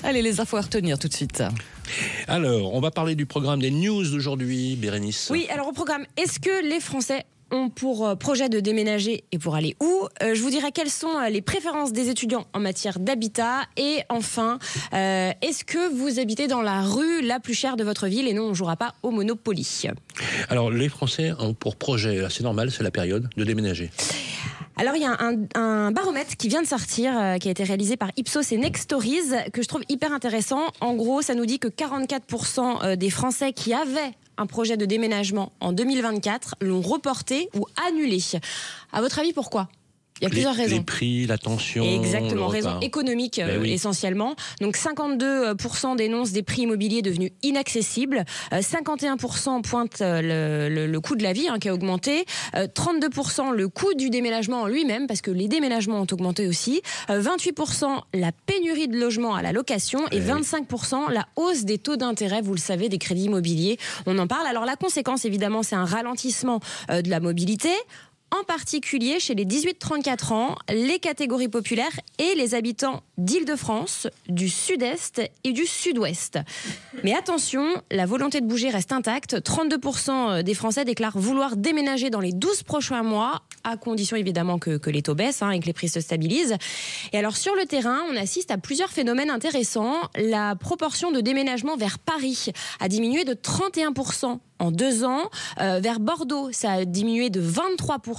Allez, les infos à retenir tout de suite. Alors, on va parler du programme des news d'aujourd'hui, Bérénice. Oui, alors au programme, est-ce que les Français ont pour projet de déménager et pour aller où? Je vous dirai quelles sont les préférences des étudiants en matière d'habitat. Et enfin, est-ce que vous habitez dans la rue la plus chère de votre ville? Et non, on ne jouera pas au Monopoly. Alors, les Français ont pour projet, c'est normal, c'est la période, de déménager. Alors, il y a un baromètre qui vient de sortir, qui a été réalisé par Ipsos et Next Stories, que je trouve hyper intéressant. En gros, ça nous dit que 44% des Français qui avaient un projet de déménagement en 2024 l'ont reporté ou annulé. À votre avis, pourquoi ? Il y a plusieurs raisons. Les prix, la tension. Exactement, raison économique essentiellement. Donc 52% dénoncent des prix immobiliers devenus inaccessibles. 51% pointent le coût de la vie qui a augmenté. 32% le coût du déménagement en lui-même, parce que les déménagements ont augmenté aussi. 28% la pénurie de logements à la location. Et 25% la hausse des taux d'intérêt, vous le savez, des crédits immobiliers. On en parle. Alors la conséquence, évidemment, c'est un ralentissement de la mobilité. En particulier chez les 18-34 ans, les catégories populaires et les habitants d'Île-de-France, du Sud-Est et du Sud-Ouest. Mais attention, la volonté de bouger reste intacte. 32% des Français déclarent vouloir déménager dans les 12 prochains mois, à condition évidemment que les taux baissent et que les prix se stabilisent. Et alors sur le terrain, on assiste à plusieurs phénomènes intéressants. La proportion de déménagement vers Paris a diminué de 31% en 2 ans. Vers Bordeaux, ça a diminué de 23%.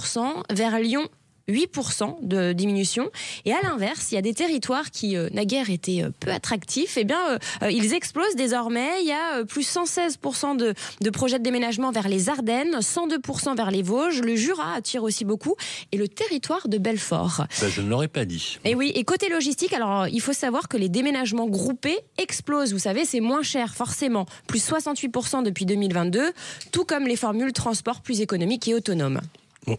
Vers Lyon, 8% de diminution. Et à l'inverse, il y a des territoires qui naguère étaient peu attractifs. Eh bien, ils explosent désormais. Il y a plus 116% de projets de déménagement vers les Ardennes, 102% vers les Vosges. Le Jura attire aussi beaucoup. Et le territoire de Belfort. Je ne l'aurais pas dit. Et oui, et côté logistique, alors il faut savoir que les déménagements groupés explosent. Vous savez, c'est moins cher forcément. Plus 68% depuis 2022, tout comme les formules transport plus économiques et autonomes.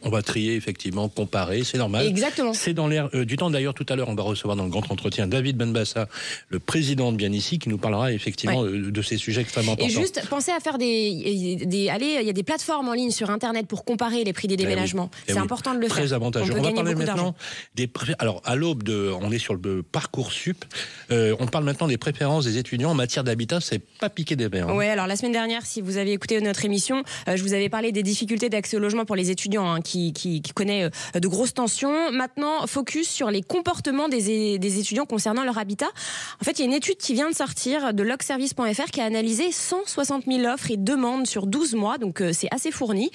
On va trier, effectivement, comparer, c'est normal. Exactement. C'est dans l'air du temps. D'ailleurs, tout à l'heure, on va recevoir dans le grand entretien David Benbassa, le président de Bianici, qui nous parlera effectivement de ces sujets extrêmement importants. Et juste, pensez à faire il y a des plateformes en ligne sur Internet pour comparer les prix des déménagements. C'est important de le faire. Très avantageux. On va parler maintenant alors, à l'aube on est sur le Parcoursup. On parle maintenant des préférences des étudiants en matière d'habitat. C'est pas piqué des verres. Oui, alors la semaine dernière, si vous avez écouté notre émission, je vous avais parlé des difficultés d'accès au logement pour les étudiants qui connaît de grosses tensions. Maintenant, focus sur les comportements des étudiants concernant leur habitat. En fait, il y a une étude qui vient de sortir de logservice.fr qui a analysé 160 000 offres et demandes sur 12 mois, donc c'est assez fourni.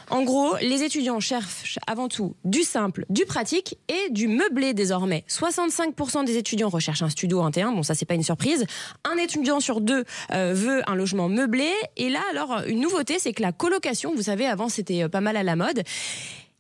En gros, les étudiants cherchent avant tout du simple, du pratique et du meublé désormais. 65% des étudiants recherchent un studio en T1, bon ça c'est pas une surprise. Un étudiant sur 2 veut un logement meublé. Et là, alors, une nouveauté, c'est que la colocation, vous savez, avant c'était pas mal à la mode.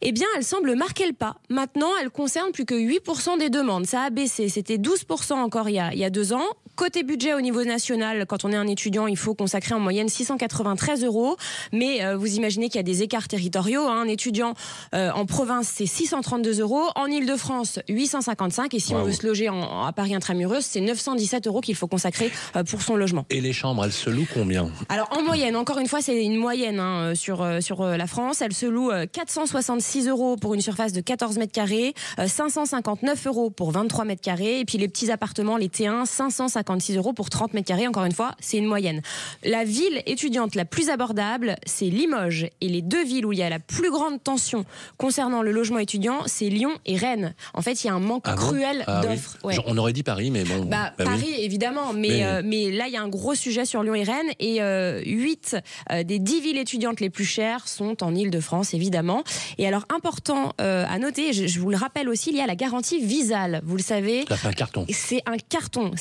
Eh bien, elle semble marquer le pas. Maintenant, elle concerne plus que 8% des demandes. Ça a baissé. C'était 12% encore il y a 2 ans. Côté budget au niveau national, quand on est un étudiant, il faut consacrer en moyenne 693 €. Mais vous imaginez qu'il y a des écarts territoriaux. Un étudiant en province, c'est 632 €. En Île-de-France, 855. Et si on veut se loger à Paris intramuros, c'est 917 € qu'il faut consacrer pour son logement. Et les chambres, elles se louent combien ? Alors, en moyenne, encore une fois, c'est une moyenne sur la France. Elles se louent 466 € pour une surface de 14 mètres carrés, 559 € pour 23 mètres carrés. Et puis les petits appartements, les T1, 556 € pour 30 mètres carrés. Encore une fois, c'est une moyenne. La ville étudiante la plus abordable, c'est Limoges. Et les 2 villes où il y a la plus grande tension concernant le logement étudiant, c'est Lyon et Rennes. En fait, il y a un manque cruel d'offres. Oui. On aurait dit Paris, mais bon. Paris, évidemment. Mais là, il y a un gros sujet sur Lyon et Rennes. Et 8 des 10 villes étudiantes les plus chères sont en Île-de-France, évidemment. Et alors, important à noter, je vous le rappelle aussi, il y a la garantie Visale. Vous le savez. Ça fait un carton. C'est un carton.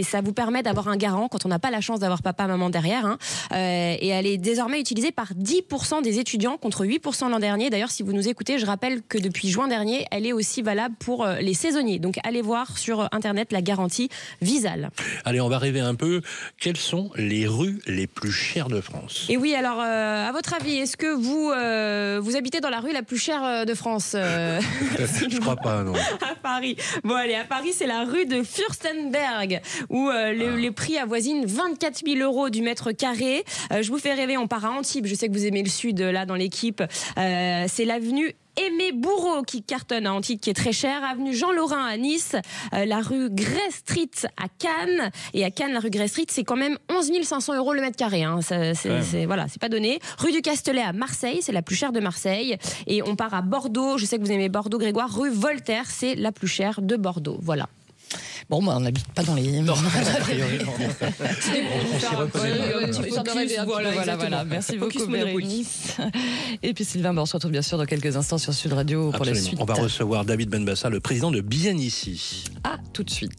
Ça vous permet d'avoir un garant quand on n'a pas la chance d'avoir papa, maman derrière. Et elle est désormais utilisée par 10% des étudiants contre 8% l'an dernier. D'ailleurs, si vous nous écoutez, je rappelle que depuis juin dernier, elle est aussi valable pour les saisonniers. Donc, allez voir sur Internet la garantie Visale. Allez, on va rêver un peu. Quelles sont les rues les plus chères de France ? Et oui, alors, à votre avis, est-ce que vous habitez dans la rue la plus chère de France Je crois pas, non. À Paris. Bon, allez, à Paris, c'est la rue de Fürstenberg, où les prix avoisinent 24 000 € du mètre carré. Je vous fais rêver, on part à Antibes. Je sais que vous aimez le sud, là, dans l'équipe. C'est l'avenue Aimé Bourreau qui cartonne à Antibes, qui est très cher. Avenue Jean Laurin à Nice. La rue Grey Street à Cannes. Et à Cannes, la rue Grey Street, c'est quand même 11 500 € le mètre carré. Hein. Voilà, c'est pas donné. Rue du Castelet à Marseille, c'est la plus chère de Marseille. Et on part à Bordeaux. Je sais que vous aimez Bordeaux, Grégoire. Rue Voltaire, c'est la plus chère de Bordeaux. Voilà. Bon, on n'habite pas dans les... Non. Voilà. Merci beaucoup, Bérénice. Et puis Sylvain, on se retrouve bien sûr dans quelques instants sur Sud Radio pour la suite. On va recevoir David Benbassa, le président de Bien Ici. Ah, tout de suite.